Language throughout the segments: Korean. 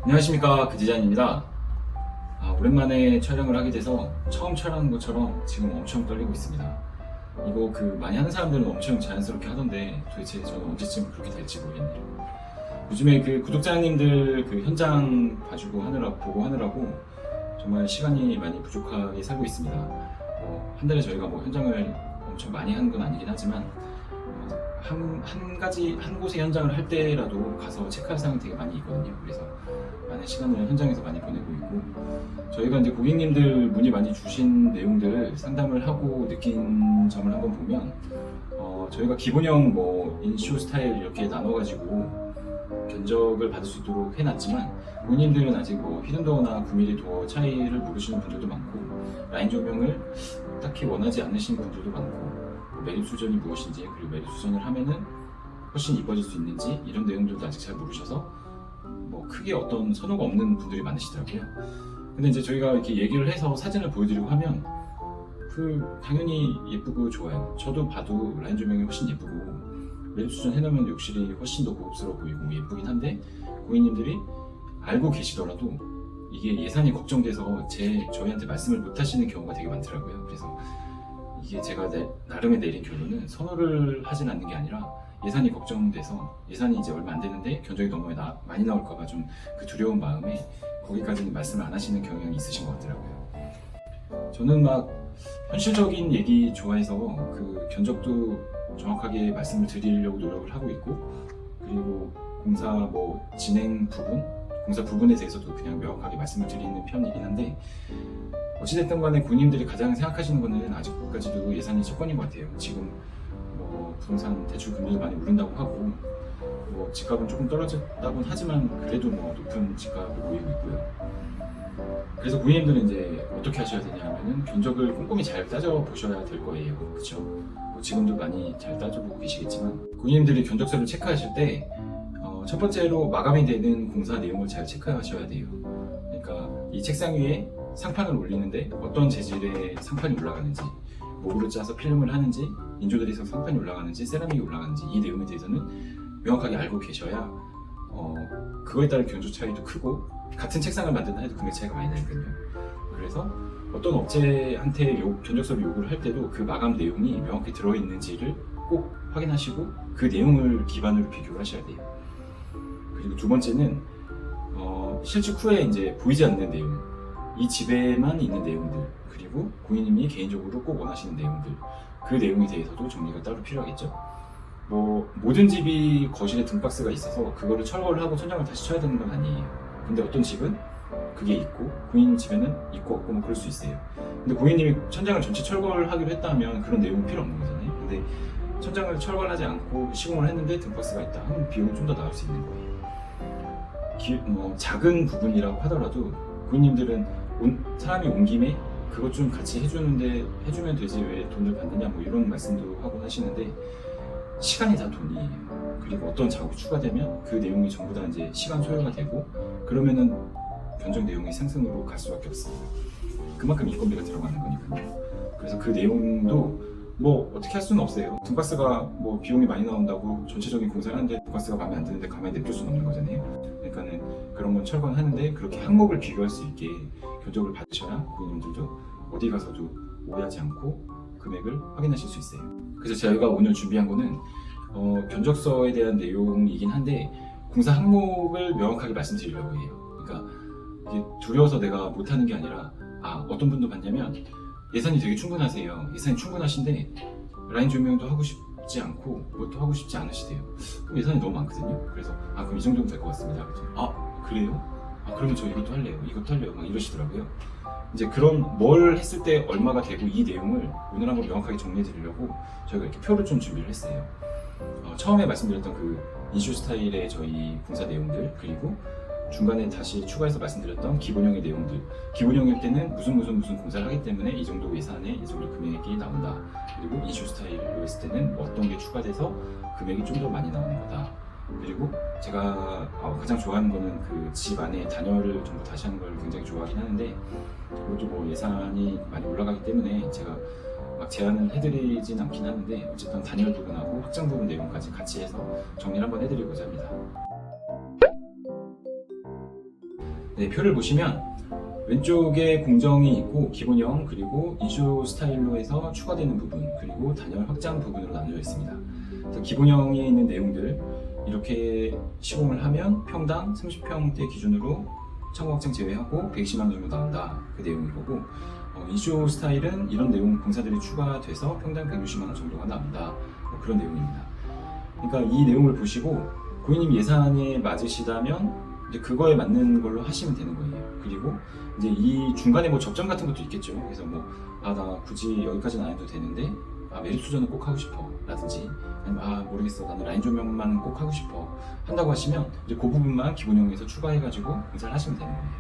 안녕하십니까, 그디자인입니다. 오랜만에 촬영을 하게 돼서 처음 촬영한 것처럼 지금 엄청 떨리고 있습니다. 이거 많이 하는 사람들은 엄청 자연스럽게 하던데 도대체 저는 언제쯤 그렇게 될지 모르겠네요. 요즘에 구독자님들 현장 봐주고 보고 하느라고 정말 시간이 많이 부족하게 살고 있습니다. 한 달에 저희가 현장을 엄청 많이 하는 건 아니긴 하지만 한 곳의 현장을 할 때라도 가서 체크할 사항이 되게 많이 있거든요. 그래서 많은 시간을 현장에서 많이 보내고 있고, 저희가 이제 고객님들 문의 많이 주신 내용들을 상담을 하고 느낀 점을 한번 보면, 저희가 기본형 인쇼 스타일 이렇게 나눠가지고 견적을 받을 수 있도록 해놨지만, 고객님들은 아직 히든도어나 9mm 도어 차이를 모르시는 분들도 많고, 라인 조명을 딱히 원하지 않으시는 분들도 많고, 매립 수전이 무엇인지, 그리고 매립 수전을 하면은 훨씬 이뻐질 수 있는지, 이런 내용들도 아직 잘 모르셔서 크게 어떤 선호가 없는 분들이 많으시더라고요. 근데 이제 저희가 이렇게 얘기를 해서 사진을 보여드리고 하면 당연히 예쁘고 좋아요. 저도 봐도 라인 조명이 훨씬 예쁘고 매립 수전 해놓으면 욕실이 훨씬 더 고급스러워 보이고 예쁘긴 한데, 고객님들이 알고 계시더라도 이게 예산이 걱정돼서 저희한테 말씀을 못 하시는 경우가 되게 많더라고요. 그래서 이게 제가 나름의 내린 결론은 선호를 하진 않는 게 아니라, 예산이 걱정돼서, 예산이 이제 얼마 안 되는데 견적이 너무 많이 나올까봐 좀 두려운 마음에 거기까지는 말씀을 안 하시는 경향이 있으신 것 같더라고요. 저는 현실적인 얘기 좋아해서 견적도 정확하게 말씀을 드리려고 노력을 하고 있고, 그리고 공사 진행 부분, 공사 부분에 대해서도 그냥 명확하게 말씀을 드리는 편이긴 한데, 어찌됐든 간에 고객님들이 가장 생각하시는 거는 아직까지도 예산이 조건인 것 같아요. 지금 부동산 대출 금리도 많이 오른다고 하고, 집값은 조금 떨어졌다고는 하지만 그래도 높은 집값을 보이고 있고요. 그래서 고객님들은 이제 어떻게 하셔야 되냐 하면은 견적을 꼼꼼히 잘 따져보셔야 될 거예요. 그렇죠? 지금도 많이 잘 따져보고 계시겠지만, 고객님들이 견적서를 체크하실 때 첫 번째로 마감이 되는 공사 내용을 잘 체크하셔야 돼요. 그러니까 이 책상 위에 상판을 올리는데 어떤 재질의 상판이 올라가는지, 목으로 짜서 필름을 하는지, 인조들에서 상판이 올라가는지, 세라믹이 올라가는지, 이 내용에 대해서는 명확하게 알고 계셔야 그거에 따른 견적 차이도 크고, 같은 책상을 만든다 해도 금액 차이가 많이 나거든요. 그래서 어떤 업체한테 견적서를 요구를 할 때도 그 마감 내용이 명확히 들어있는지를 꼭 확인하시고 그 내용을 기반으로 비교를 하셔야 돼요. 그리고 두 번째는 실직 후에 이제 보이지 않는 내용, 이 집에만 있는 내용들, 그리고 고객님이 개인적으로 꼭 원하시는 내용들, 그 내용에 대해서도 정리가 따로 필요하겠죠. 모든 집이 거실에 등박스가 있어서 그거를 철거를 하고 천장을 다시 쳐야 되는 건 아니에요. 근데 어떤 집은 그게 있고, 고객님 집에는 있고 없고 그럴 수 있어요. 근데 고객님이 천장을 전체 철거를 하기로 했다면 그런 내용은 필요 없는 거잖아요. 근데 천장을 철거를 하지 않고 시공을 했는데 등박스가 있다 하면 비용이 좀 더 나올 수 있는 거예요. 작은 부분이라고 하더라도 고객님들은 사람이 온 김에 그것 좀 같이 해주면 되지 왜 돈을 받느냐 이런 말씀도 하고 하시는데, 시간이 다 돈이에요. 그리고 어떤 작업이 추가되면 그 내용이 전부 다 이제 시간 소요가 되고, 그러면은 견적 내용이 상승으로 갈 수밖에 없습니다. 그만큼 인건비가 들어가는 거니까요. 그래서 그 내용도 어떻게 할 수는 없어요. 등가스가 비용이 많이 나온다고 전체적인 공사를 하는데 등가스가 마음에 안 드는데 가만히 냅둘 수는 없는 거잖아요. 그러니까는 그런 건 철거는 하는데, 그렇게 항목을 비교할 수 있게 견적을 받으셔야 고객님들도 어디 가서도 오해하지 않고 금액을 확인하실 수 있어요. 그래서 저희가 오늘 준비한 거는 견적서에 대한 내용이긴 한데, 공사 항목을 명확하게 말씀드리려고 해요. 그러니까 이게 두려워서 내가 못하는 게 아니라, 어떤 분도 봤냐면 예산이 되게 충분하세요. 예산이 충분하신데 라인 조명도 하고 싶지 않고 뭣도 하고 싶지 않으시대요. 그럼 예산이 너무 많거든요. 그래서 그럼 이 정도면 될 것 같습니다. 그래요? 그러면 저 이것도 할래요. 이것도 할래요. 이러시더라고요. 이제 그런 뭘 했을 때 얼마가 되고, 이 내용을 오늘 한번 명확하게 정리해 드리려고 저희가 이렇게 표를 좀 준비를 했어요. 처음에 말씀드렸던 인쇼 스타일의 저희 공사 내용들, 그리고 중간에 다시 추가해서 말씀드렸던 기본형의 내용들, 기본형일 때는 무슨 공사를 하기 때문에 이 정도 예산에 이 정도 금액이 나온다. 그리고 인쇼 스타일로 했을 때는 어떤 게 추가돼서 금액이 좀 더 많이 나오는 거다. 그리고 제가 가장 좋아하는 거는 집 안에 단열을 전부 다시 하는 걸 굉장히 좋아하긴 하는데, 그것도 예산이 많이 올라가기 때문에 제가 제안을 해드리진 않긴 하는데, 어쨌든 단열 부분하고 확장 부분 내용까지 같이 해서 정리를 한번 해드리고자 합니다. 네, 표를 보시면 왼쪽에 공정이 있고 기본형 그리고 이슈 스타일로 해서 추가되는 부분 그리고 단열 확장 부분으로 나뉘어 있습니다. 그래서 기본형에 있는 내용들 이렇게 시공을 하면 평당 30평대 기준으로 창고 확장 제외하고 120만 원 정도 나온다 그 내용인 거고 이슈 스타일은 이런 내용 공사들이 추가돼서 평당 160만 원 정도가 나온다 뭐 그런 내용입니다. 그러니까 이 내용을 보시고 고객님 예산에 맞으시다면 이제 그거에 맞는 걸로 하시면 되는 거예요. 그리고 이제 이 중간에 뭐 접점 같은 것도 있겠죠. 그래서 뭐 나 굳이 여기까지는 안 해도 되는데 매립 수전은 꼭 하고 싶어 라든지 아니면 모르겠어 나는 라인 조명만 꼭 하고 싶어 한다고 하시면 이제 그 부분만 기본형에서 추가해가지고 공사를 하시면 되는 거예요.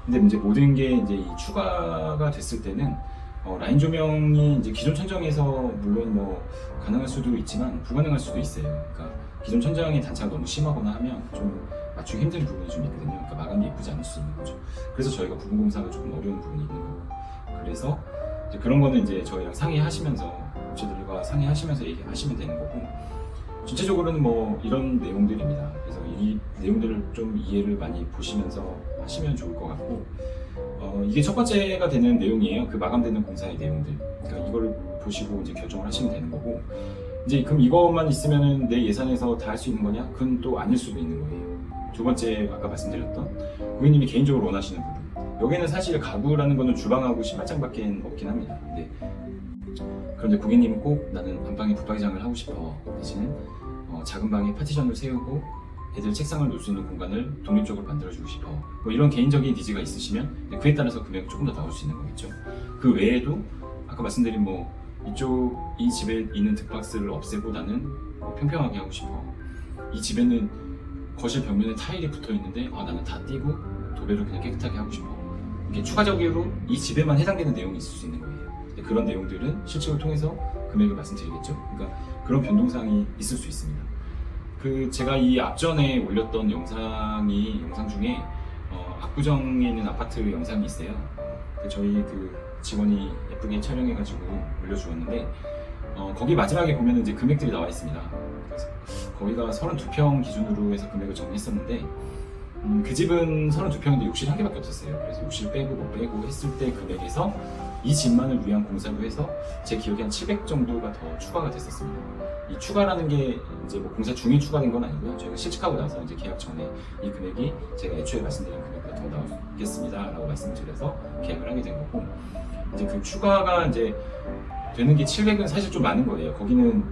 근데 이제 모든 게 이제 이 추가가 됐을 때는 라인 조명이 이제 기존 천정에서 물론 뭐 가능할 수도 있지만 불가능할 수도 있어요. 그러니까 기존 천정의 단차가 너무 심하거나 하면 좀 맞추기 힘든 부분이 좀 있거든요. 그러니까 마감이 예쁘지 않을 수 있는 거죠. 그래서 저희가 부분 공사가 조금 어려운 부분이 있는 거고. 그래서 이제 그런 거는 이제 저희랑 상의하시면서 업체들과 상의하시면서 얘기하시면 되는 거고. 전체적으로는 뭐 이런 내용들입니다. 그래서 이 내용들을 좀 이해를 많이 보시면서 하시면 좋을 것 같고 이게 첫 번째가 되는 내용이에요. 그 마감되는 공사의 내용들. 그러니까 이걸 보시고 이제 결정을 하시면 되는 거고 이제 그럼 이것만 있으면은 내 예산에서 다 할 수 있는 거냐? 그건 또 아닐 수도 있는 거예요. 두 번째 아까 말씀드렸던 고객님이 개인적으로 원하시는 부분. 여기는 사실 가구라는 거는 주방하고 신발장밖에 없긴 합니다. 그런데 고객님은 꼭 나는 안방에 붙박이장을 하고 싶어 대신 작은 방에 파티션을 세우고 애들 책상을 놓을 수 있는 공간을 독립적으로 만들어주고 싶어 뭐 이런 개인적인 니즈가 있으시면 그에 따라서 금액이 조금 더 나올 수 있는 거겠죠. 그 외에도 아까 말씀드린 뭐 이 집에 있는 득박스를 없애고 나는 평평하게 하고 싶어 이 집에는 거실 벽면에 타일이 붙어 있는데 나는 다 띄고 도배를 그냥 깨끗하게 하고 싶어 이게 추가적으로 이 집에만 해당되는 내용이 있을 수 있는 거예요. 그런 내용들은 실측을 통해서 금액을 말씀드리겠죠. 그러니까 그런 변동사항이 있을 수 있습니다. 제가 이 앞전에 올렸던 영상 중에 압구정에 있는 아파트 영상이 있어요. 저희 직원이 예쁘게 촬영해가지고 올려주었는데 거기 마지막에 보면 이제 금액들이 나와 있습니다. 그래서 거기가 32평 기준으로 해서 금액을 정했었는데 그 집은 32평인데 욕실 한 개밖에 없었어요. 그래서 욕실 빼고 뭐 빼고 했을 때 금액에서 이 집만을 위한 공사로 해서 제 기억에 한 700 정도가 더 추가가 됐었습니다. 이 추가라는 게 이제 뭐 공사 중에 추가된 건 아니고요. 저희가 실측하고 나서 이제 계약 전에 이 금액이 제가 애초에 말씀드린 금액보다 더 나오겠습니다라고 말씀을 드려서 계약을 하게 된 거고 이제 그 추가가 이제 되는 게 700은 사실 좀 많은 거예요. 거기는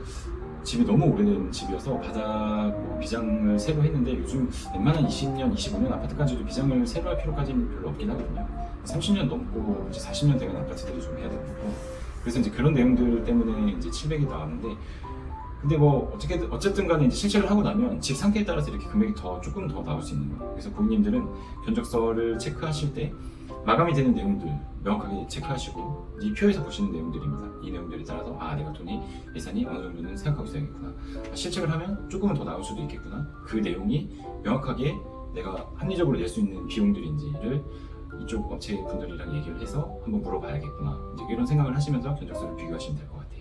집이 너무 오래된 집이어서 바닥 비장을 새로 했는데 요즘 웬만한 20년, 25년 아파트까지도 비장을 새로 할 필요까지는 별로 없긴 하거든요. 30년 넘고 이제 40년 되는 아파트들이 좀 해야 되는 거고 그래서 이제 그런 내용들 때문에 이제 700이 나왔는데 근데 뭐 어쨌든 간에 이제 실체를 하고 나면 집 상태에 따라서 이렇게 금액이 조금 더 나올 수 있는 거예요. 그래서 고객님들은 견적서를 체크하실 때 마감이 되는 내용들 명확하게 체크하시고 이 표에서 보시는 내용들입니다. 이 내용들에 따라서 내가 예산이 어느 정도는 생각하고 있어야겠구나. 실책을 하면 조금은 더 나올 수도 있겠구나. 그 내용이 명확하게 내가 합리적으로 낼 수 있는 비용들인지를 이쪽 업체 분들이랑 얘기를 해서 한번 물어봐야겠구나. 이제 이런 생각을 하시면서 견적서를 비교하시면 될 것 같아요.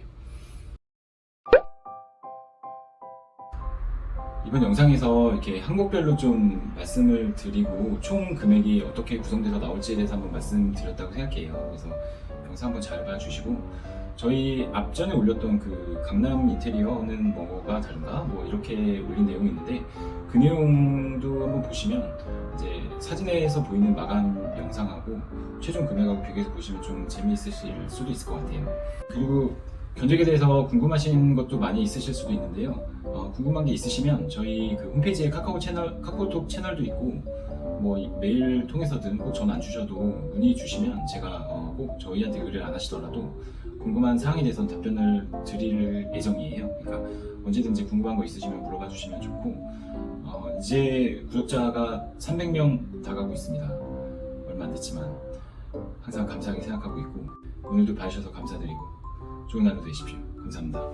이번 영상에서 이렇게 항목별로 좀 말씀을 드리고 총 금액이 어떻게 구성돼서 나올지에 대해서 한번 말씀드렸다고 생각해요. 그래서 영상 한번 잘 봐주시고 저희 앞전에 올렸던 그 강남 인테리어는 뭐가 다른가? 뭐 이렇게 올린 내용이 있는데 그 내용도 한번 보시면 이제 사진에서 보이는 마감 영상하고 최종 금액하고 비교해서 보시면 좀 재미있으실 수도 있을 것 같아요. 그리고 견적에 대해서 궁금하신 것도 많이 있으실 수도 있는데요. 궁금한 게 있으시면 저희 그 홈페이지에 카카오톡 채널도 있고 뭐 메일 통해서든 꼭 전화 안 주셔도 문의 주시면 제가 꼭 저희한테 의뢰를 안 하시더라도 궁금한 사항에 대해서는 답변을 드릴 예정이에요. 그러니까 언제든지 궁금한 거 있으시면 물어봐 주시면 좋고 이제 구독자가 300명 다가고 있습니다. 얼마 안 됐지만 항상 감사하게 생각하고 있고 오늘도 봐주셔서 감사드리고 좋은 하루 되십시오. 감사합니다.